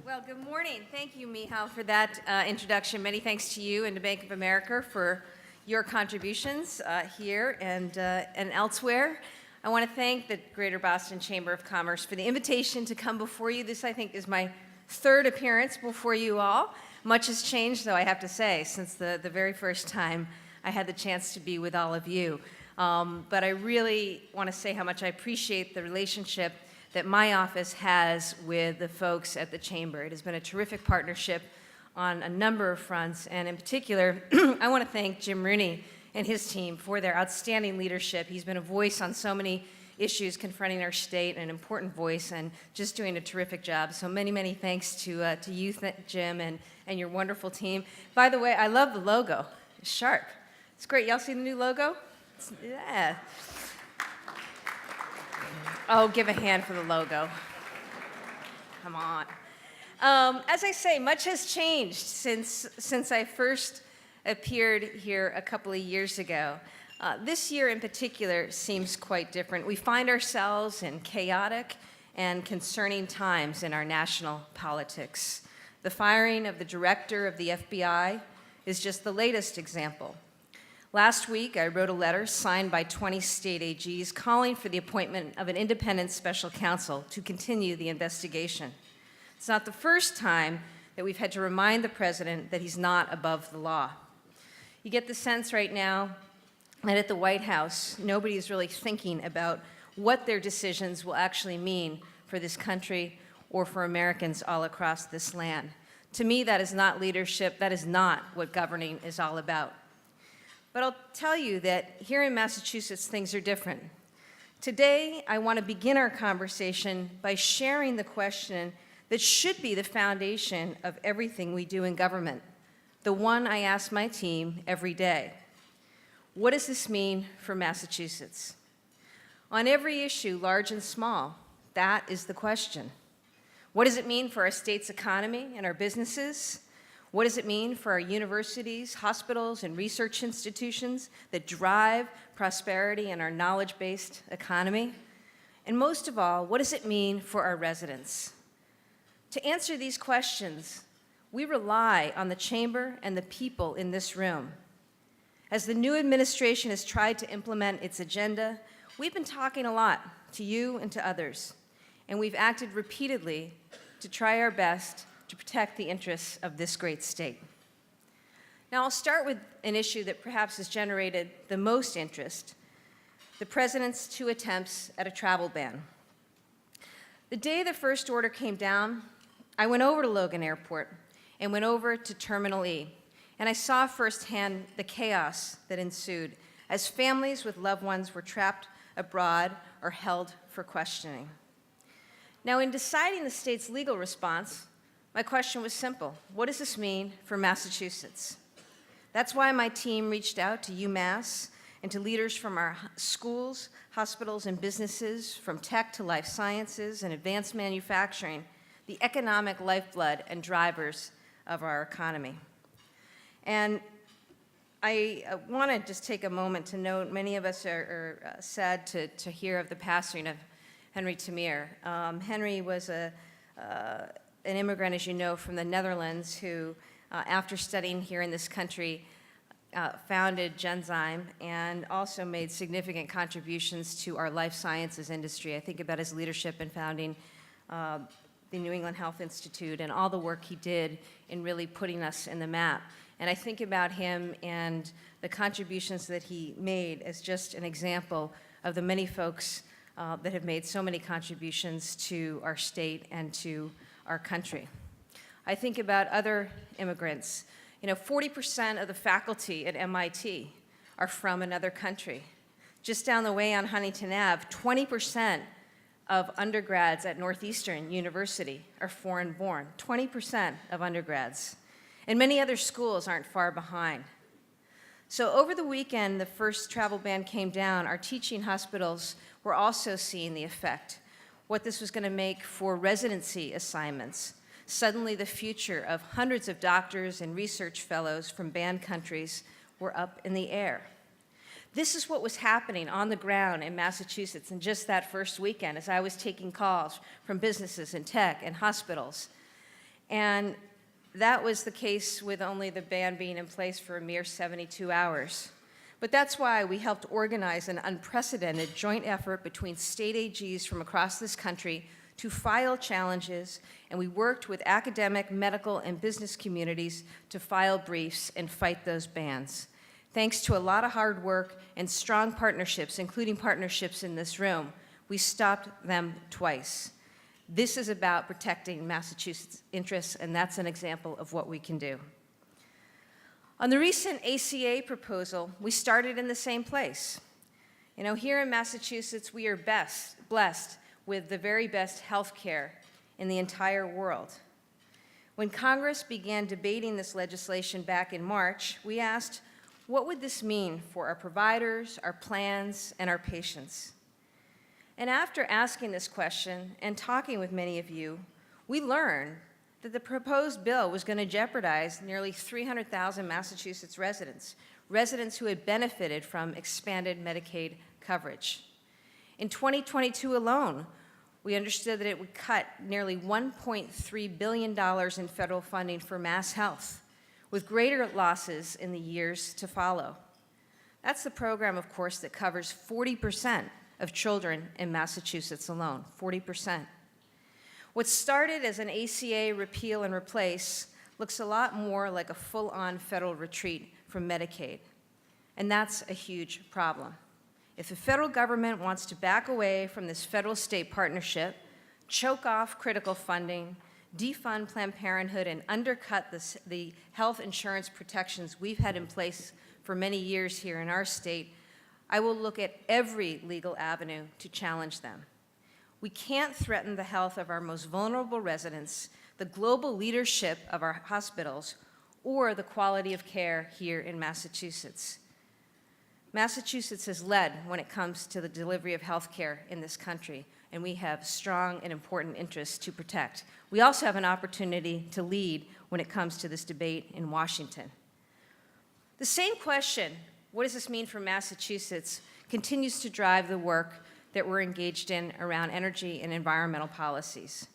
Well, good morning. Thank you, Michal, for that introduction. Many thanks to you and to Bank of America for your contributions here and elsewhere. I want to thank the Greater Boston Chamber of Commerce for the invitation to come before you. This, I think, is my third appearance before you all. Much has changed, though, I have to say, since the very first time I had the chance to be with all of you. But I really want to say how much I appreciate the relationship that my office has with the folks at the Chamber. It has been a terrific partnership on a number of fronts, and in particular, I want to thank Jim Rooney and his team for their outstanding leadership. He's been a voice on so many issues confronting our state, an important voice, and just doing a terrific job. So many, many thanks to you, Jim, and your wonderful team. By the way, I love the logo. It's sharp. It's great. Y'all see the new logo? Yeah. Oh, give a hand for the logo. Come on. As I say, much has changed since I first appeared here a couple of years ago. This year in particular seems quite different. We find ourselves in chaotic and concerning times in our national politics. The firing of the director of the FBI is just the latest example. Last week, I wrote a letter signed by 20 state AGs calling for the appointment of an independent special counsel to continue the investigation. It's not the first time that we've had to remind the president that he's not above the law. You get the sense right now that at the White House, nobody is really thinking about what their decisions will actually mean for this country or for Americans all across this land. To me, that is not leadership. That is not what governing is all about. But I'll tell you that here in Massachusetts, things are different. Today, I want to begin our conversation by sharing the question that should be the foundation of everything we do in government, the one I ask my team every day. What does this mean for Massachusetts? On every issue, large and small, that is the question. What does it mean for our state's economy and our businesses? What does it mean for our universities, hospitals, and research institutions that drive prosperity in our knowledge-based economy? And most of all, what does it mean for our residents? To answer these questions, we rely on the Chamber and the people in this room. As the new administration has tried to implement its agenda, we've been talking a lot to you and to others, and we've acted repeatedly to try our best to protect the interests of this great state. Now, I'll start with an issue that perhaps has generated the most interest, the president's 2 attempts at a travel ban. The day the first order came down, I went over to Logan Airport and went over to Terminal E, and I saw firsthand the chaos that ensued as families with loved ones were trapped abroad or held for questioning. Now, in deciding the state's legal response, my question was simple. What does this mean for Massachusetts? That's why my team reached out to UMass and to leaders from our schools, hospitals, and businesses, from tech to life sciences and advanced manufacturing, the economic lifeblood and drivers of our economy. And I want to just take a moment to note, many of us are sad to hear of the passing of Henry Tamir. Henry was an immigrant, as you know, from the Netherlands who, after studying here in this country, founded Genzyme and also made significant contributions to our life sciences industry. I think about his leadership in founding the New England Health Institute and all the work he did in really putting us in the map. And I think about him and the contributions that he made as just an example of the many folks that have made so many contributions to our state and to our country. I think about other immigrants. 40% of the faculty at MIT are from another country. Just down the way on Huntington Ave, 20% of undergrads at Northeastern University are foreign-born, 20% of undergrads. And many other schools aren't far behind. So over the weekend, the first travel ban came down. Our teaching hospitals were also seeing the effect, what this was going to make for residency assignments. Suddenly, the future of hundreds of doctors and research fellows from banned countries were up in the air. This is what was happening on the ground in Massachusetts in just that first weekend as I was taking calls from businesses and tech and hospitals. And that was the case with only the ban being in place for a mere 72 hours. But that's why we helped organize an unprecedented joint effort between state AGs from across this country to file challenges, and we worked with academic, medical, and business communities to file briefs and fight those bans. Thanks to a lot of hard work and strong partnerships, including partnerships in this room, we stopped them twice. This is about protecting Massachusetts' interests, and that's an example of what we can do. On the recent ACA proposal, we started in the same place. You know, here in Massachusetts, we are blessed with the very best health care in the entire world. When Congress began debating this legislation back in March, we asked, what would this mean for our providers, our plans, and our patients? And after asking this question and talking with many of you, we learned that the proposed bill was going to jeopardize nearly 300,000 Massachusetts residents who had benefited from expanded Medicaid coverage. In 2022 alone, we understood that it would cut nearly $1.3 billion in federal funding for mass health, with greater losses in the years to follow. That's the program, of course, that covers 40% of children in Massachusetts alone, 40%. What started as an ACA repeal and replace looks a lot more like a full-on federal retreat from Medicaid, and that's a huge problem. If the federal government wants to back away from this federal-state partnership, choke off critical funding, defund Planned Parenthood, and undercut the health insurance protections we've had in place for many years here in our state, I will look at every legal avenue to challenge them. We can't threaten the health of our most vulnerable residents, the global leadership of our hospitals, or the quality of care here in Massachusetts. Massachusetts has led when it comes to the delivery of health care in this country, and we have strong and important interests to protect. We also have an opportunity to lead when it comes to this debate in Washington. The same question, what does this mean for Massachusetts, continues to drive the work that we're engaged in around energy and environmental policies.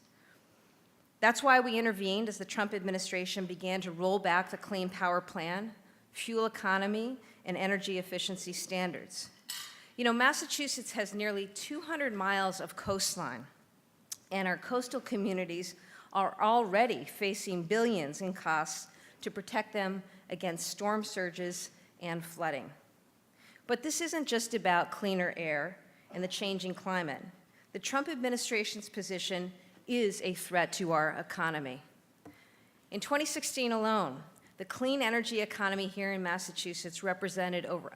That's why we intervened as the Trump administration began to roll back the Clean Power Plan, fuel economy, and energy efficiency standards. You know, Massachusetts has nearly 200 miles of coastline, and our coastal communities are already facing billions in costs to protect them against storm surges and flooding. But this isn't just about cleaner air and the changing climate. The Trump administration's position is a threat to our economy. In 2016 alone, the clean energy economy here in Massachusetts represented over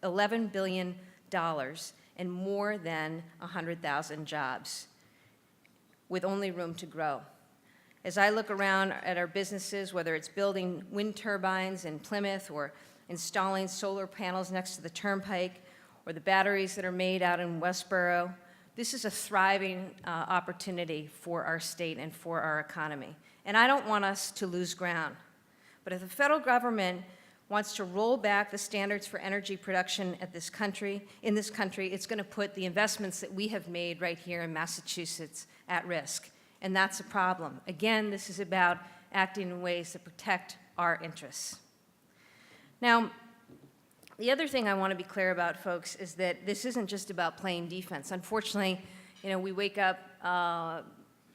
$11 billion and more than 100,000 jobs, with only room to grow. As I look around at our businesses, whether it's building wind turbines in Plymouth or installing solar panels next to the turnpike, or the batteries that are made out in Westboro, this is a thriving opportunity for our state and for our economy. And I don't want us to lose ground. But if the federal government wants to roll back the standards for energy production in this country, it's going to put the investments that we have made right here in Massachusetts at risk. And that's a problem. Again, this is about acting in ways that protect our interests. Now, the other thing I want to be clear about, folks, is that this isn't just about playing defense. Unfortunately, you know, we wake up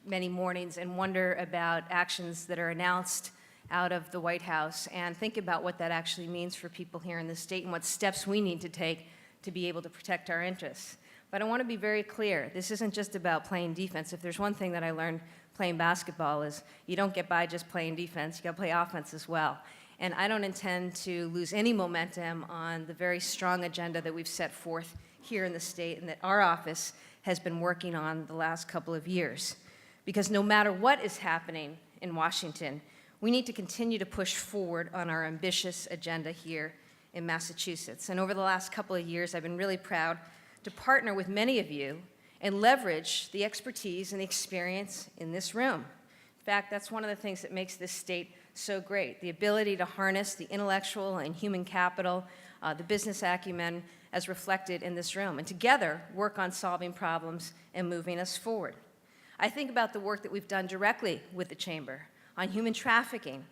many mornings and wonder about actions that are announced out of the White House and think about what that actually means for people here in the state and what steps we need to take to be able to protect our interests. But I want to be very clear, this isn't just about playing defense. If there's one thing that I learned playing basketball is you don't get by just playing defense, you got to play offense as well. And I don't intend to lose any momentum on the very strong agenda that we've set forth here in the state and that our office has been working on the last couple of years. Because no matter what is happening in Washington, we need to continue to push forward on our ambitious agenda here in Massachusetts. And over the last couple of years, I've been really proud to partner with many of you and leverage the expertise and the experience in this room. In fact, that's one of the things that makes this state so great, the ability to harness the intellectual and human capital, the business acumen as reflected in this room, and together work on solving problems and moving us forward. I think about the work that we've done directly with the Chamber on human trafficking,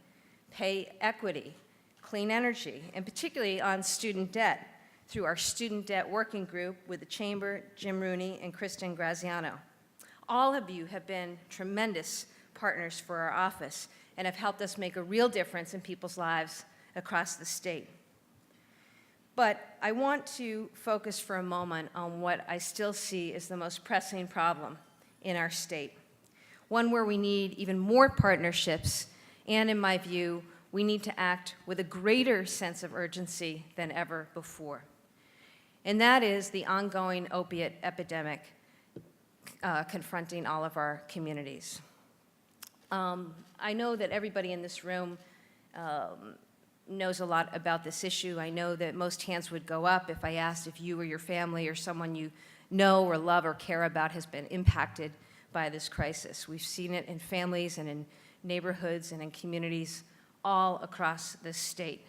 pay equity, clean energy, and particularly on student debt through our Student Debt Working Group with the Chamber, Jim Rooney, and Kristen Graziano. All of you have been tremendous partners for our office and have helped us make a real difference in people's lives across the state. But I want to focus for a moment on what I still see as the most pressing problem in our state, one where we need even more partnerships, and in my view, we need to act with a greater sense of urgency than ever before. And that is the ongoing opiate epidemic confronting all of our communities. I know that everybody in this room knows a lot about this issue. I know that most hands would go up if I asked if you or your family or someone you know or love or care about has been impacted by this crisis. We've seen it in families and in neighborhoods and in communities all across the state.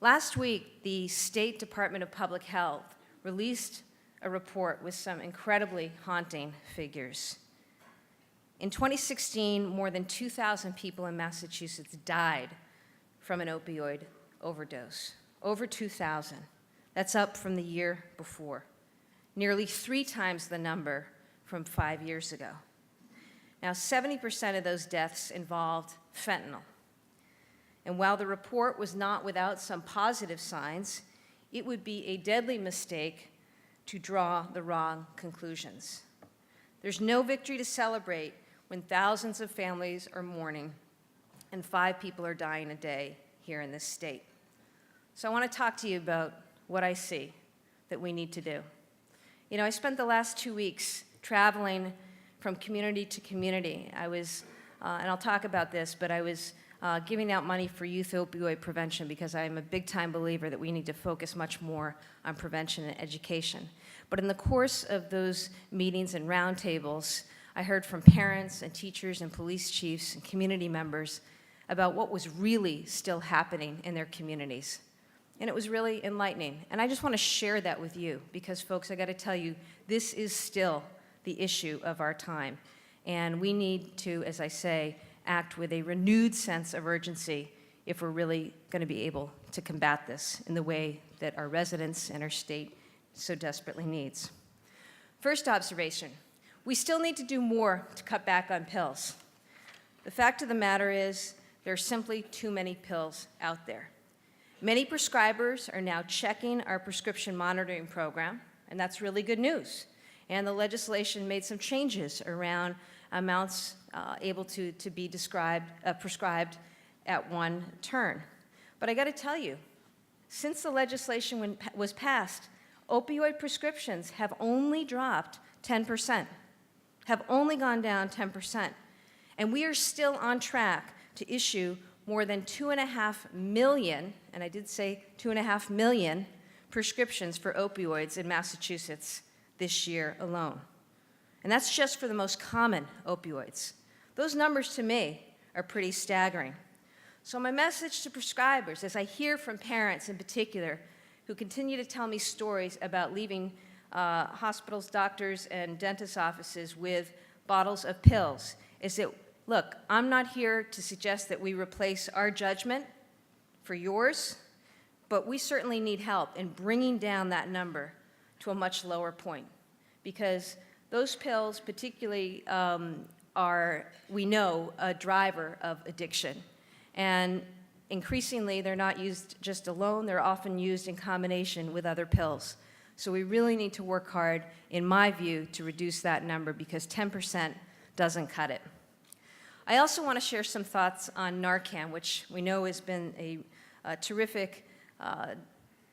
Last week, the State Department of Public Health released a report with some incredibly haunting figures. In 2016, more than 2,000 people in Massachusetts died from an opioid overdose. Over 2,000. That's up from the year before. Nearly 3 times the number from 5 years ago. Now, 70% of those deaths involved fentanyl. And while the report was not without some positive signs, it would be a deadly mistake to draw the wrong conclusions. There's no victory to celebrate when thousands of families are mourning and 5 people are dying a day here in this state. So I want to talk to you about what I see that we need to do. You know, I spent the last 2 weeks traveling from community to community. I was, and I'll talk about this, but I was giving out money for youth opioid prevention because I'm a big-time believer that we need to focus much more on prevention and education. But in the course of those meetings and roundtables, I heard from parents and teachers and police chiefs and community members about what was really still happening in their communities. And it was really enlightening. And I just want to share that with you because, folks, I got to tell you, this is still the issue of our time. And we need to, as I say, act with a renewed sense of urgency if we're really going to be able to combat this in the way that our residents and our state so desperately needs. First observation, we still need to do more to cut back on pills. The fact of the matter is there are simply too many pills out there. Many prescribers are now checking our prescription monitoring program, and that's really good news. And the legislation made some changes around amounts able to be prescribed at one turn. But I got to tell you, since the legislation was passed, opioid prescriptions have only dropped 10%, have only gone down 10%. And we are still on track to issue more than 2.5 million, and I did say 2.5 million, prescriptions for opioids in Massachusetts this year alone. And that's just for the most common opioids. Those numbers to me are pretty staggering. So my message to prescribers, as I hear from parents in particular who continue to tell me stories about leaving hospitals, doctors, and dentist offices with bottles of pills, is that, look, I'm not here to suggest that we replace our judgment for yours, but we certainly need help in bringing down that number to a much lower point. Because those pills particularly are, we know, a driver of addiction. And increasingly, they're not used just alone, they're often used in combination with other pills. So we really need to work hard, in my view, to reduce that number because 10% doesn't cut it. I also want to share some thoughts on Narcan, which we know has been a terrific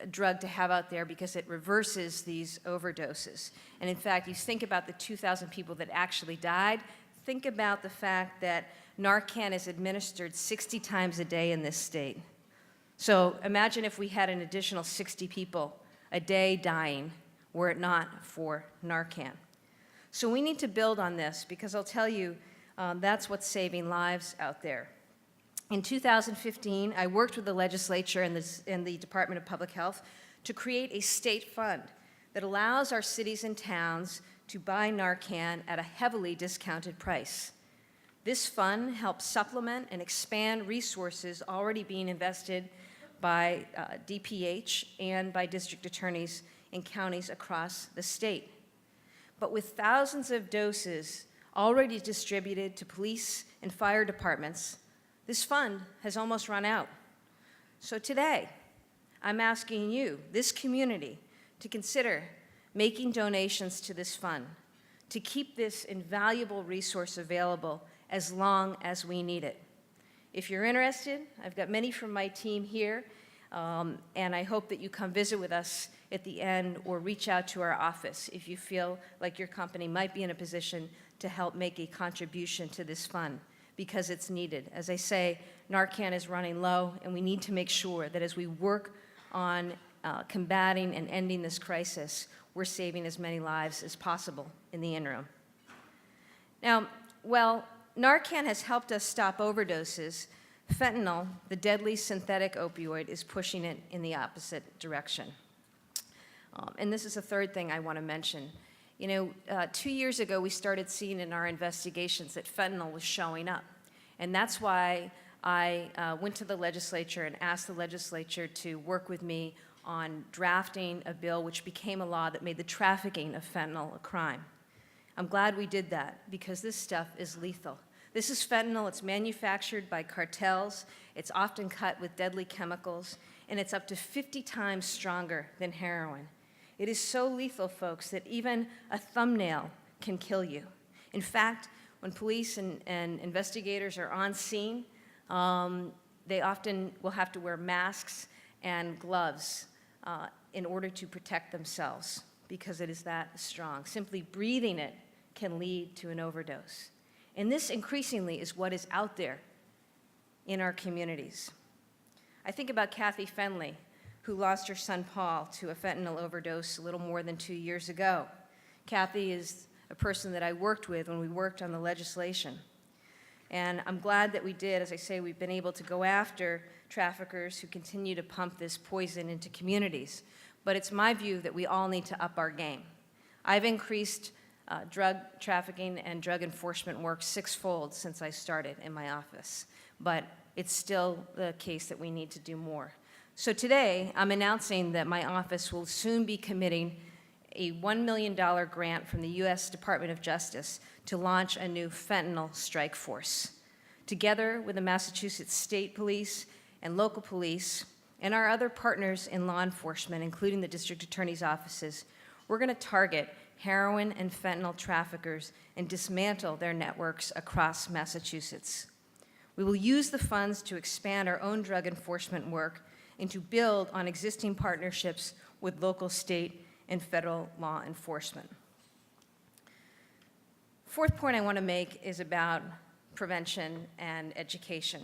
drug to have out there because it reverses these overdoses. And in fact, you think about the 2,000 people that actually died, think about the fact that Narcan is administered 60 times a day in this state. So imagine if we had an additional 60 people a day dying were it not for Narcan. So we need to build on this because I'll tell you, that's what's saving lives out there. In 2015, I worked with the legislature and the Department of Public Health to create a state fund that allows our cities and towns to buy Narcan at a heavily discounted price. This fund helps supplement and expand resources already being invested by DPH and by district attorneys in counties across the state. But with thousands of doses already distributed to police and fire departments, this fund has almost run out. So today, I'm asking you, this community, to consider making donations to this fund, to keep this invaluable resource available as long as we need it. If you're interested, I've got many from my team here, and I hope that you come visit with us at the end or reach out to our office if you feel like your company might be in a position to help make a contribution to this fund, because it's needed. As I say, Narcan is running low, and we need to make sure that as we work on combating and ending this crisis, we're saving as many lives as possible in the interim. Now, while Narcan has helped us stop overdoses, fentanyl, the deadly synthetic opioid, is pushing it in the opposite direction. And this is the third thing I want to mention. 2 years ago, we started seeing in our investigations that fentanyl was showing up. And that's why I went to the legislature and asked the legislature to work with me on drafting a bill which became a law that made the trafficking of fentanyl a crime. I'm glad we did that, because this stuff is lethal. This is fentanyl. It's manufactured by cartels. It's often cut with deadly chemicals, and it's up to 50 times stronger than heroin. It is so lethal, folks, that even a thumbnail can kill you. In fact, when police and investigators are on scene, they often will have to wear masks and gloves in order to protect themselves, because it is that strong. Simply breathing it can lead to an overdose. And this increasingly is what is out there in our communities. I think about Kathy Fenley, who lost her son Paul to a fentanyl overdose a little more than 2 years ago. Kathy is a person that I worked with when we worked on the legislation. And I'm glad that we did. As I say, we've been able to go after traffickers who continue to pump this poison into communities. But it's my view that we all need to up our game. I've increased drug trafficking and drug enforcement work sixfold since I started in my office. But it's still the case that we need to do more. So today, I'm announcing that my office will soon be committing a $1 million grant from the U.S. Department of Justice to launch a new fentanyl strike force. Together with the Massachusetts State Police and local police and our other partners in law enforcement, including the district attorney's offices, we're going to target heroin and fentanyl traffickers and dismantle their networks across Massachusetts. We will use the funds to expand our own drug enforcement work and to build on existing partnerships with local, state, and federal law enforcement. Fourth point I want to make is about prevention and education.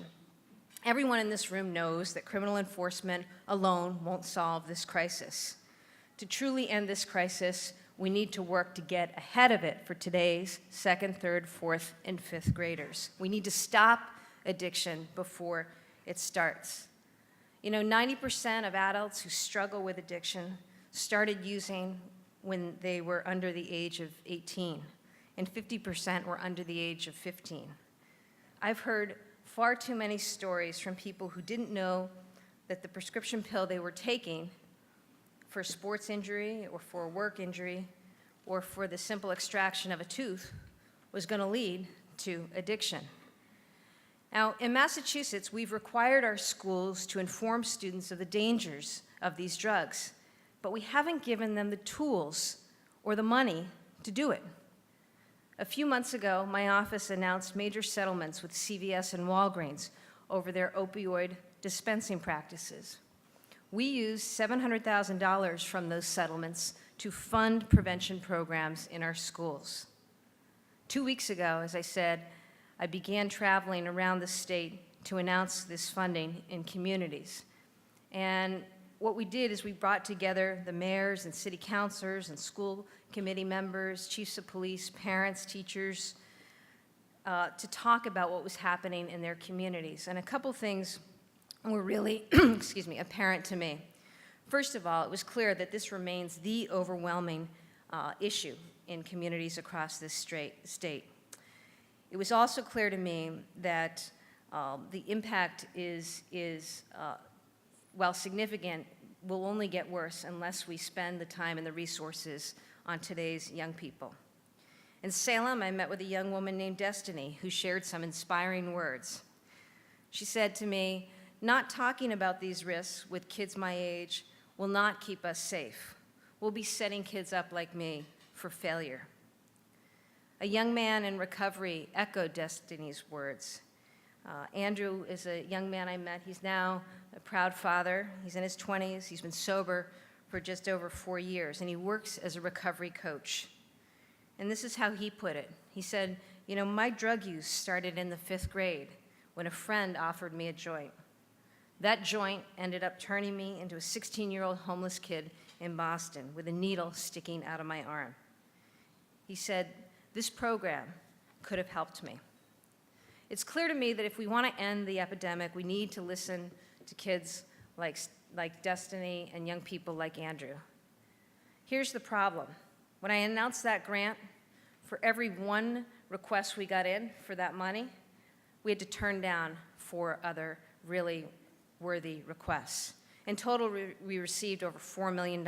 Everyone in this room knows that criminal enforcement alone won't solve this crisis. To truly end this crisis, we need to work to get ahead of it for today's second, third, fourth, and fifth graders. We need to stop addiction before it starts. 90% of adults who struggle with addiction started using when they were under the age of 18, and 50% were under the age of 15. I've heard far too many stories from people who didn't know that the prescription pill they were taking for a sports injury or for a work injury or for the simple extraction of a tooth was going to lead to addiction. Now, in Massachusetts, we've required our schools to inform students of the dangers of these drugs, but we haven't given them the tools or the money to do it. A few months ago, my office announced major settlements with CVS and Walgreens over their opioid dispensing practices. We used $700,000 from those settlements to fund prevention programs in our schools. 2 weeks ago, as I said, I began traveling around the state to announce this funding in communities. And what we did is we brought together the mayors and city councilors and school committee members, chiefs of police, parents, teachers, to talk about what was happening in their communities. And a couple things were really, apparent to me. First of all, it was clear that this remains the overwhelming issue in communities across this state. It was also clear to me that the impact while significant, will only get worse unless we spend the time and the resources on today's young people. In Salem, I met with a young woman named Destiny who shared some inspiring words. She said to me, "Not talking about these risks with kids my age will not keep us safe. We'll be setting kids up like me for failure." A young man in recovery echoed Destiny's words. Andrew is a young man I met. He's now a proud father. He's in his 20s. He's been sober for just over 4 years, and he works as a recovery coach. And this is how he put it. He said, "You know, my drug use started in the 5th grade when a friend offered me a joint. That joint ended up turning me into a 16-year-old homeless kid in Boston with a needle sticking out of my arm." He said, "This program could have helped me." It's clear to me that if we want to end the epidemic, we need to listen to kids like Destiny and young people like Andrew. Here's the problem. When I announced that grant, for every one request we got in for that money, we had to turn down 4 other really worthy requests. In total, we received over $4 million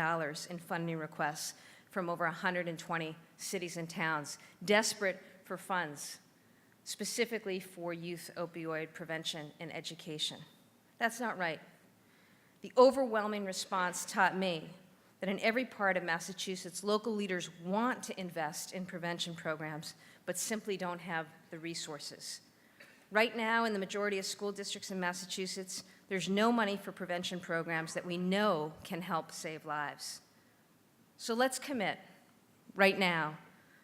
in funding requests from over 120 cities and towns, desperate for funds, specifically for youth opioid prevention and education. That's not right. The overwhelming response taught me that in every part of Massachusetts, local leaders want to invest in prevention programs, but simply don't have the resources. Right now, in the majority of school districts in Massachusetts, there's no money for prevention programs that we know can help save lives. So let's commit right now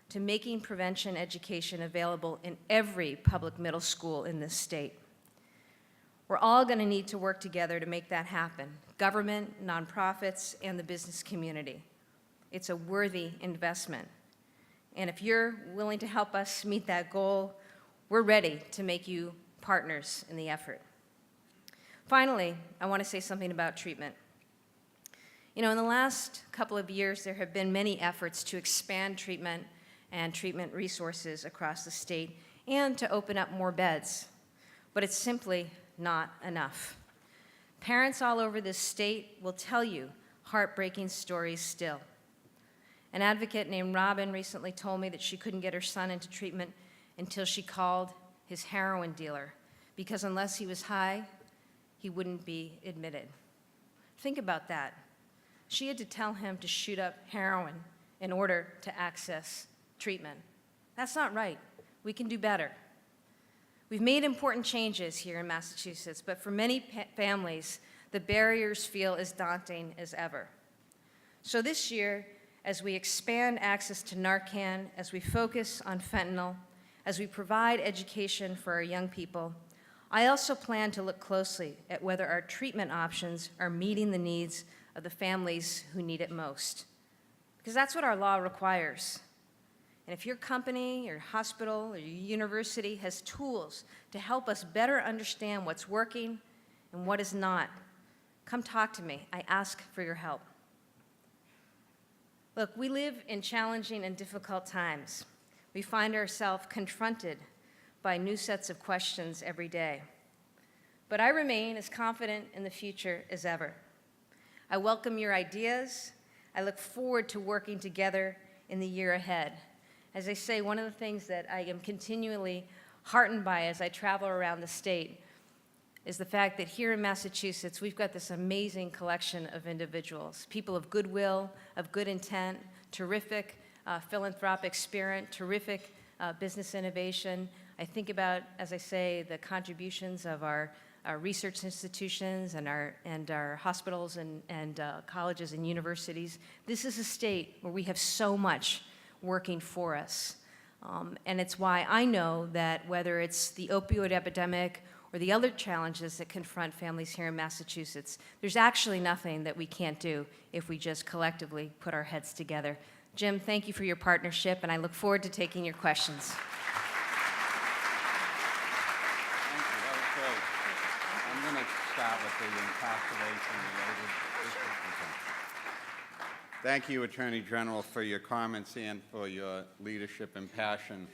to making prevention education available in every public middle school in this state. We're all going to need to work together to make that happen, government, nonprofits, and the business community. It's a worthy investment. And if you're willing to help us meet that goal, we're ready to make you partners in the effort. Finally, I want to say something about treatment. You know, in the last couple of years, there have been many efforts to expand treatment and treatment resources across the state and to open up more beds, but it's simply not enough. Parents all over this state will tell you heartbreaking stories still. An advocate named Robin recently told me that she couldn't get her son into treatment until she called his heroin dealer, because unless he was high, he wouldn't be admitted. Think about that. She had to tell him to shoot up heroin in order to access treatment. That's not right. We can do better. We've made important changes here in Massachusetts, but for many families, the barriers feel as daunting as ever. So this year, as we expand access to Narcan, as we focus on fentanyl, as we provide education for our young people, I also plan to look closely at whether our treatment options are meeting the needs of the families who need it most. Because that's what our law requires. And if your company, your hospital, or your university has tools to help us better understand what's working and what is not, come talk to me. I ask for your help. Look, we live in challenging and difficult times. We find ourselves confronted by new sets of questions every day. But I remain as confident in the future as ever. I welcome your ideas. I look forward to working together in the year ahead. As I say, one of the things that I am continually heartened by as I travel around the state is the fact that here in Massachusetts, we've got this amazing collection of individuals, people of goodwill, of good intent, terrific philanthropic spirit, terrific business innovation. I think about, as I say, the contributions of our research institutions and our hospitals and colleges and universities. This is a state where we have so much working for us. And it's why I know that whether it's the opioid epidemic or the other challenges that confront families here in Massachusetts, there's actually nothing that we can't do if we just collectively put our heads together. Jim, thank you for your partnership, and I look forward to taking your questions. Thank you. That was great. I'm going to start with the encapsulation-related issues. Thank you, Attorney General, for your comments and for your leadership and passion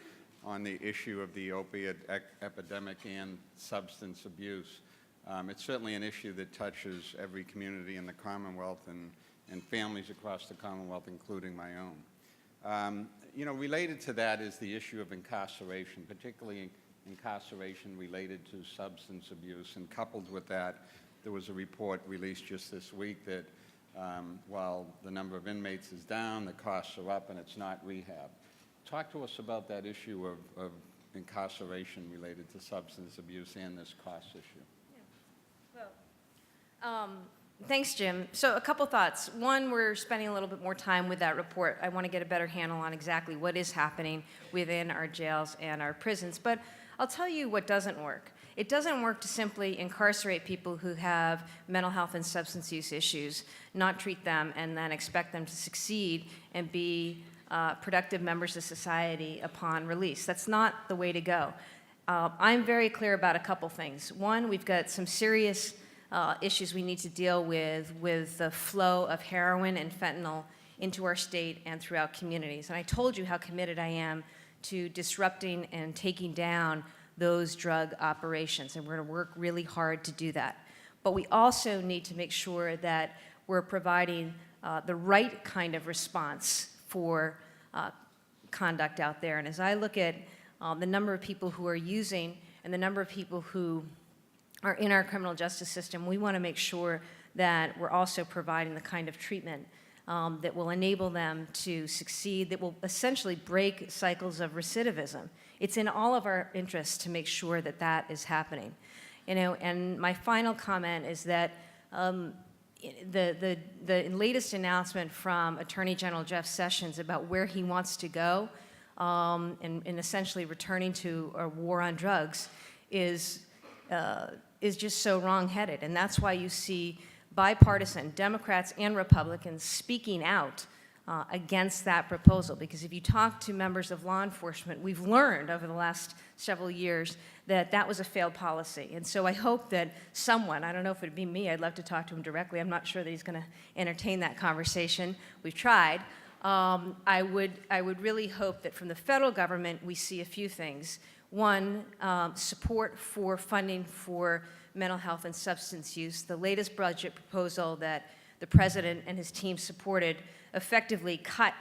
on the issue of the opiate epidemic and substance abuse. It's certainly an issue that touches every community in the Commonwealth and families across the Commonwealth, including my own. You know, related to that is the issue of incarceration, particularly incarceration related to substance abuse. And coupled with that, there was a report released just this week that while the number of inmates is down, the costs are up, and it's not rehab. Talk to us about that issue of incarceration related to substance abuse and this cost issue. Well, thanks, Jim. So a couple thoughts. One, we're spending a little bit more time with that report. I want to get a better handle on exactly what is happening within our jails and our prisons. But I'll tell you what doesn't work. It doesn't work to simply incarcerate people who have mental health and substance use issues, not treat them, and then expect them to succeed and be productive members of society upon release. That's not the way to go. I'm very clear about a couple things. One, we've got some serious issues we need to deal with the flow of heroin and fentanyl into our state and throughout communities. And I told you how committed I am to disrupting and taking down those drug operations, and we're going to work really hard to do that. But we also need to make sure that we're providing the right kind of response for conduct out there. And as I look at the number of people who are using and the number of people who are in our criminal justice system, we want to make sure that we're also providing the kind of treatment that will enable them to succeed, that will essentially break cycles of recidivism. It's in all of our interests to make sure that that is happening. You know, and my final comment is that the latest announcement from Attorney General Jeff Sessions about where he wants to go in essentially returning to a war on drugs is just so wrong-headed. And that's why you see bipartisan Democrats and Republicans speaking out against that proposal. Because if you talk to members of law enforcement, we've learned over the last several years that that was a failed policy. And so I hope that someone, I don't know if it would be me, I'd love to talk to him directly. I'm not sure that he's going to entertain that conversation. We've tried. I would really hope that from the federal government we see a few things. One, support for funding for mental health and substance use. The latest budget proposal that the president and his team supported effectively cut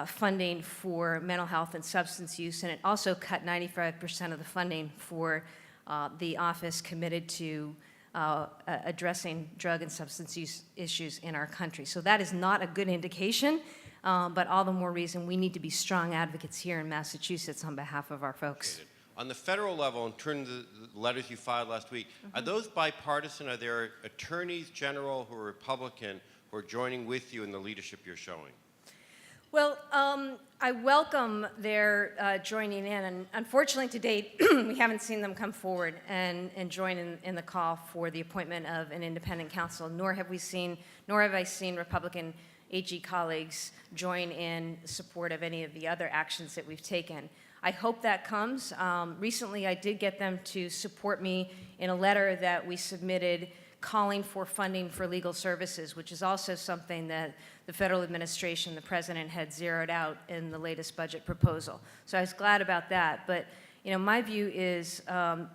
funding for mental health and substance use, and it also cut 95% of the funding for the office committed to addressing drug and substance use issues in our country. So that is not a good indication, but all the more reason we need to be strong advocates here in Massachusetts on behalf of our folks. On the federal level, in terms of the letters you filed last week, are those bipartisan? Are there attorneys general who are Republican who are joining with you in the leadership you're showing? Well, I welcome their joining in, and unfortunately to date, we haven't seen them come forward and join in the call for the appointment of an independent counsel, nor have I seen Republican AG colleagues join in support of any of the other actions that we've taken. I hope that comes. Recently, I did get them to support me in a letter that we submitted calling for funding for legal services, which is also something that the federal administration, the president, had zeroed out in the latest budget proposal. So I was glad about that. But you know, my view is, on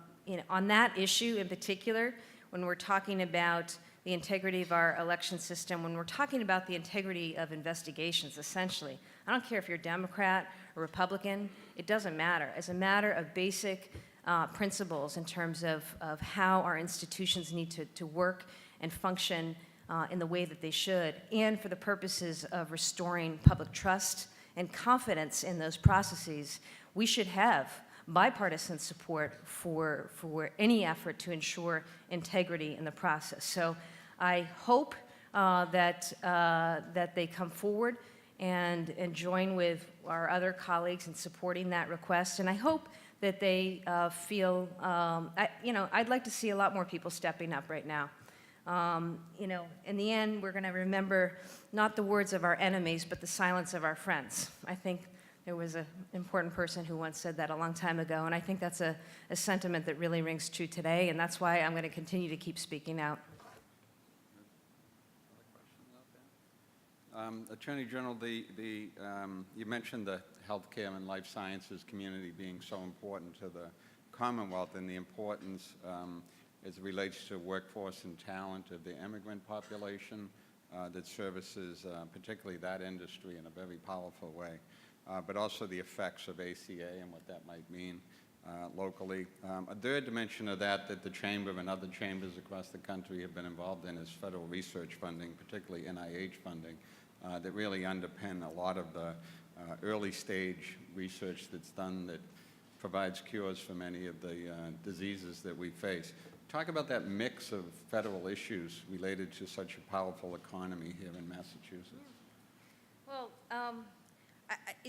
that issue in particular, when we're talking about the integrity of our election system, when we're talking about the integrity of investigations, essentially, I don't care if you're Democrat or Republican, it doesn't matter. As a matter of basic principles in terms of how our institutions need to work and function in the way that they should, and for the purposes of restoring public trust and confidence in those processes, we should have bipartisan support for any effort to ensure integrity in the process. So I hope that they come forward and join with our other colleagues in supporting that request. And I hope that they feel, I'd like to see a lot more people stepping up right now. In the end, we're going to remember not the words of our enemies, but the silence of our friends. I think there was an important person who once said that a long time ago, and I think that's a sentiment that really rings true today, and that's why I'm going to continue to keep speaking out. Attorney General, you mentioned the healthcare and life sciences community being so important to the Commonwealth, and the importance as it relates to workforce and talent of the immigrant population that services particularly that industry in a very powerful way, but also the effects of ACA and what that might mean locally. A third dimension of that the Chamber and other chambers across the country have been involved in is federal research funding, particularly NIH funding, that really underpin a lot of the early stage research that's done that provides cures for many of the diseases that we face. Talk about that mix of federal issues related to such a powerful economy here in Massachusetts. Well,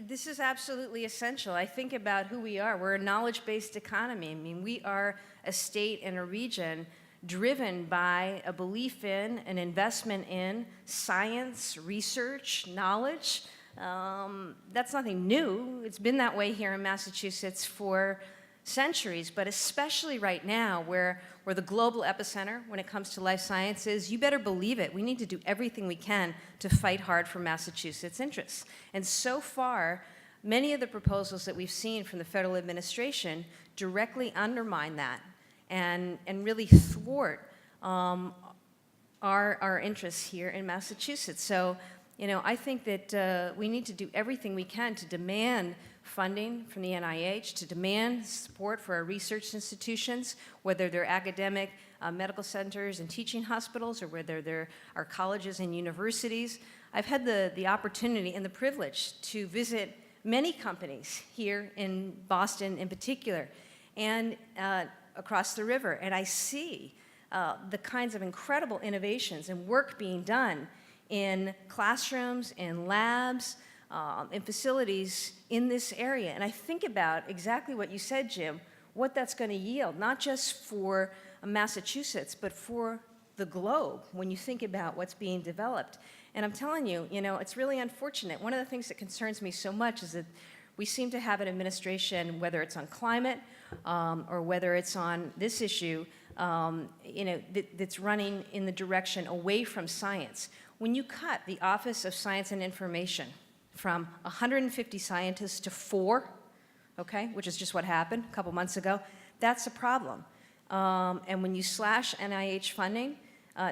this is absolutely essential. I think about who we are. We're a knowledge-based economy. I mean, we are a state and a region driven by a belief in, an investment in science, research, knowledge. That's nothing new. It's been that way here in Massachusetts for centuries, but especially right now where we're the global epicenter when it comes to life sciences, you better believe it. We need to do everything we can to fight hard for Massachusetts' interests. And so far, many of the proposals that we've seen from the federal administration directly undermine that and really thwart our interests here in Massachusetts. So, you know, I think that we need to do everything we can to demand funding from the NIH, to demand support for our research institutions, whether they're academic medical centers and teaching hospitals or whether they're our colleges and universities. I've had the opportunity and the privilege to visit many companies here in Boston in particular and across the river, and I see the kinds of incredible innovations and work being done in classrooms, in labs, in facilities in this area. And I think about exactly what you said, Jim, what that's going to yield, not just for Massachusetts, but for the globe when you think about what's being developed. And I'm telling you, you know, it's really unfortunate. One of the things that concerns me so much is that we seem to have an administration, whether it's on climate or whether it's on this issue, you know, that's running in the direction away from science. When you cut the Office of Science and Information from 150 scientists to 4, okay, which is just what happened a couple months ago, that's a problem. And when you slash NIH funding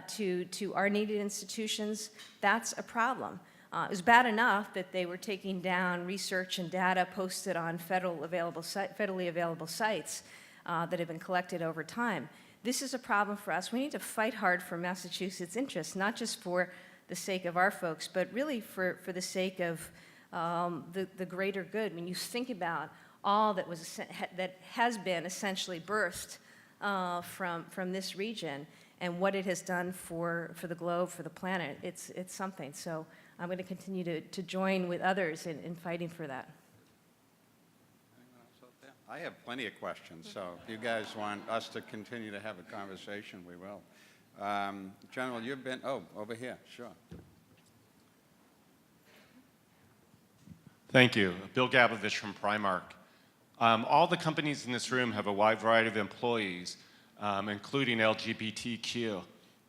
to our needed institutions, that's a problem. It was bad enough that they were taking down research and data posted on federally available sites that have been collected over time. This is a problem for us. We need to fight hard for Massachusetts' interests, not just for the sake of our folks, but really for the sake of the greater good. When you think about all that has been essentially birthed from this region and what it has done for the globe, for the planet, it's something. So I'm going to continue to join with others in fighting for that. Anyone else out there? I have plenty of questions, so if you guys want us to continue to have a conversation, we will. General, you've been, over here, sure. Thank you. Bill Gabovich from Primark. All the companies in this room have a wide variety of employees, including LGBTQ.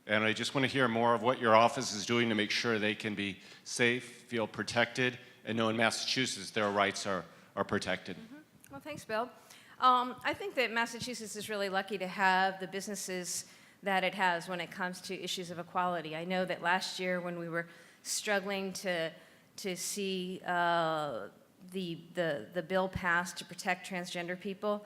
And I just want to hear more of what your office is doing to make sure they can be safe, feel protected, and know in Massachusetts their rights are protected. Mm-hmm. Well, thanks, Bill. I think that Massachusetts is really lucky to have the businesses that it has when it comes to issues of equality. I know that last year when we were struggling to see the bill passed to protect transgender people,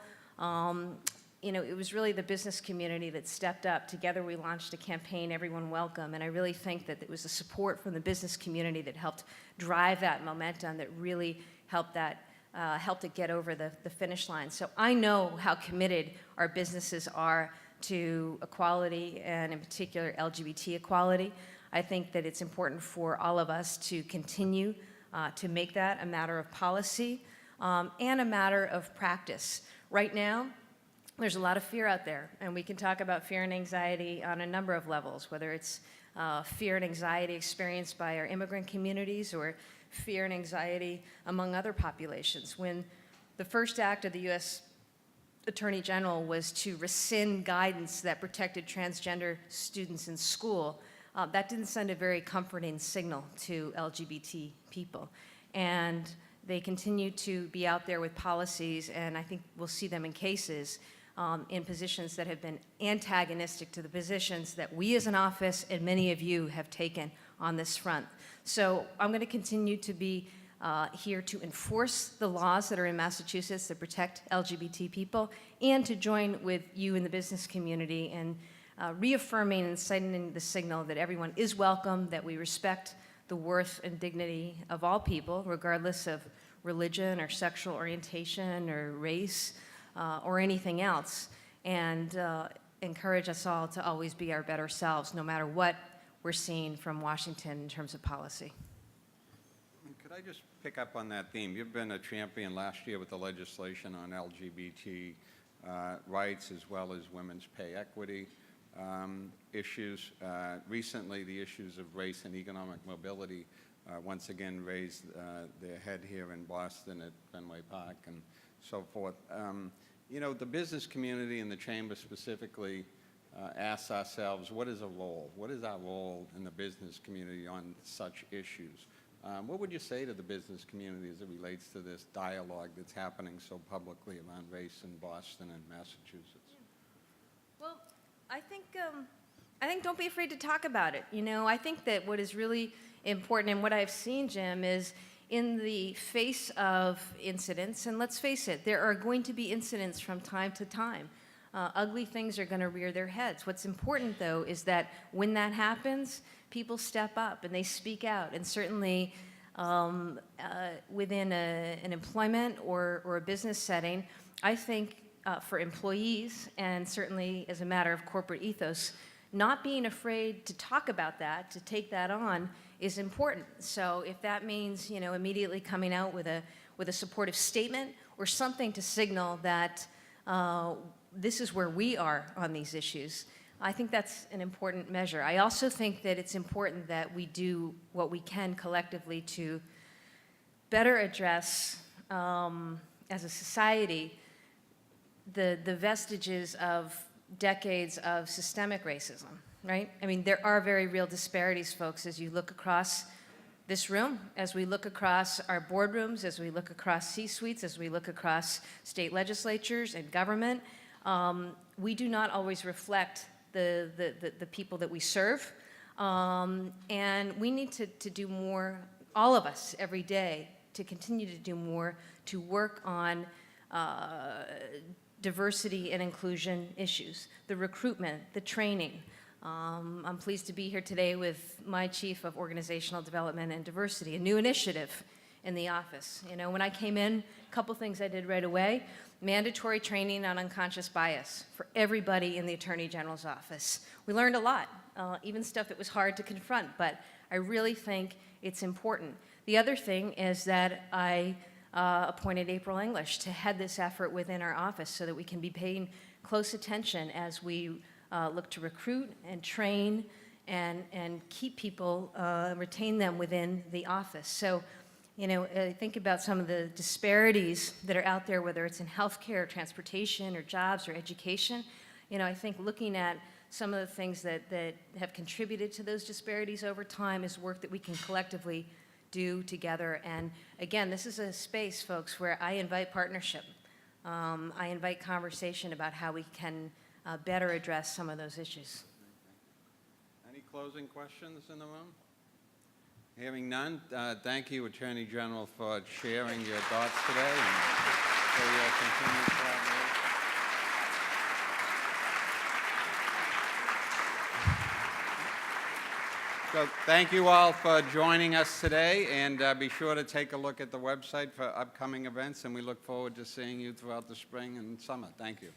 you know, it was really the business community that stepped up. Together we launched a campaign, Everyone Welcome, and I really think that it was the support from the business community that helped drive that momentum, that really helped it get over the finish line. So I know how committed our businesses are to equality, and in particular LGBT equality. I think that it's important for all of us to continue to make that a matter of policy and a matter of practice. Right now, there's a lot of fear out there, and we can talk about fear and anxiety on a number of levels, whether it's fear and anxiety experienced by our immigrant communities or fear and anxiety among other populations. When the first act of the U.S. Attorney General was to rescind guidance that protected transgender students in school, that didn't send a very comforting signal to LGBT people. And they continue to be out there with policies, and I think we'll see them in cases in positions that have been antagonistic to the positions that we as an office and many of you have taken on this front. So I'm going to continue to be here to enforce the laws that are in Massachusetts that protect LGBT people, and to join with you in the business community in reaffirming and sending the signal that everyone is welcome, that we respect the worth and dignity of all people, regardless of religion or sexual orientation or race or anything else, and encourage us all to always be our better selves, no matter what we're seeing from Washington in terms of policy. Could I just pick up on that theme? You've been a champion last year with the legislation on LGBT rights, as well as women's pay equity issues. Recently, the issues of race and economic mobility once again raised their head here in Boston at Fenway Park and so forth. You know, the business community and the chamber specifically asks ourselves, what is a role? What is our role in the business community on such issues? What would you say to the business community as it relates to this dialogue that's happening so publicly around race in Boston and Massachusetts? Well, I think don't be afraid to talk about it. You know, I think that what is really important, and what I've seen, Jim, is in the face of incidents, and let's face it, there are going to be incidents from time to time. Ugly things are going to rear their heads. What's important, though, is that when that happens, people step up and they speak out. And certainly within an employment or a business setting, I think for employees, and certainly as a matter of corporate ethos, not being afraid to talk about that, to take that on, is important. So if that means, you know, immediately coming out with a supportive statement or something to signal that this is where we are on these issues, I think that's an important measure. I also think that it's important that we do what we can collectively to better address, as a society, the vestiges of decades of systemic racism, right? I mean, there are very real disparities, folks, as you look across this room, as we look across our boardrooms, as we look across C-suites, as we look across state legislatures and government. We do not always reflect the people that we serve, and we need to do more, all of us, every day, to continue to do more to work on diversity and inclusion issues, the recruitment, the training. I'm pleased to be here today with my Chief of Organizational Development and Diversity, a new initiative in the office. You know, when I came in, a couple things I did right away: mandatory training on unconscious bias for everybody in the Attorney General's office. We learned a lot, even stuff that was hard to confront, but I really think it's important. The other thing is that I appointed April English to head this effort within our office so that we can be paying close attention as we look to recruit and train and keep people, retain them within the office. So, you know, think about some of the disparities that are out there, whether it's in healthcare, transportation, or jobs, or education. You know, I think looking at some of the things that have contributed to those disparities over time is work that we can collectively do together. And again, this is a space, folks, where I invite partnership. I invite conversation about how we can better address some of those issues. Any closing questions in the room? Hearing none, thank you, Attorney General, for sharing your thoughts today and for your continued collaboration. So thank you all for joining us today, and be sure to take a look at the website for upcoming events, and we look forward to seeing you throughout the spring and summer. Thank you.